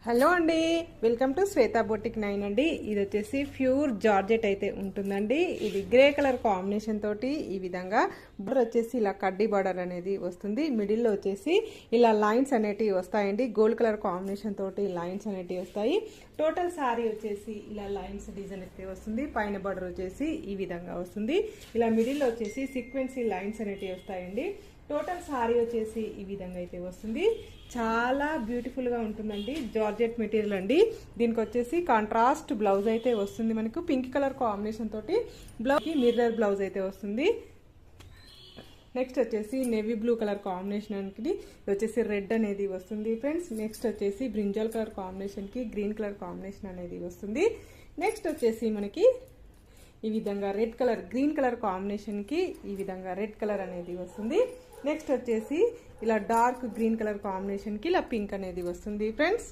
Hello అండి, welcome to Shweta boutique 9 అండి. ఇది వచ్చేసి ప్యూర్ జార్జెట్ అయితే ఉంటుందండి. ఇది గ్రే కలర్ కాంబినేషన్ తోటి ఈ విధంగా బోర్డర్ వచ్చేసి ఇలా కడ్డీ బార్డర్ అనేది వస్తుంది. మిడిల్లో వచ్చేసి ఇలా లైన్స్ అనేటివి వస్తాయండి. గోల్డ్ కలర్ కాంబినేషన్ తోటి లైన్స్ అనేటివి వస్తాయి. టోటల్ సారీ వచ్చేసి ఇలా లైన్స్ డిజైన్ అయితే వస్తుంది. పైన బార్డర్ వచ్చేసి ఈ విధంగా వస్తుంది. ఇలా మిడిల్లో వచ్చేసి సీక్వెన్సీ లైన్స్ అనేటివి వస్తాయండి. టోటల్ సారీ వచ్చేసి ఈ విధంగా అయితే వస్తుంది. చాలా బ్యూటిఫుల్గా ఉంటుందండి. జార్జెట్ మెటీరియల్ అండి. దీనికి వచ్చేసి కాంట్రాస్ట్ బ్లౌజ్ అయితే వస్తుంది. మనకు పింక్ కలర్ కాంబినేషన్ తోటి బ్లౌజ్కి మిర్రర్ బ్లౌజ్ అయితే వస్తుంది. నెక్స్ట్ వచ్చేసి నేవీ బ్లూ కలర్ కాంబినేషన్కి వచ్చేసి రెడ్ అనేది వస్తుంది ఫ్రెండ్స్. నెక్స్ట్ వచ్చేసి బ్రింజాల్ కలర్ కాంబినేషన్కి గ్రీన్ కలర్ కాంబినేషన్ అనేది వస్తుంది. నెక్స్ట్ వచ్చేసి మనకి ఈ విధంగా రెడ్ కలర్ గ్రీన్ కలర్ కాంబినేషన్కి ఈ విధంగా రెడ్ కలర్ అనేది వస్తుంది. నెక్స్ట్ వచ్చేసి ఇలా డార్క్ గ్రీన్ కలర్ కాంబినేషన్కి ఇలా పింక్ అనేది వస్తుంది ఫ్రెండ్స్.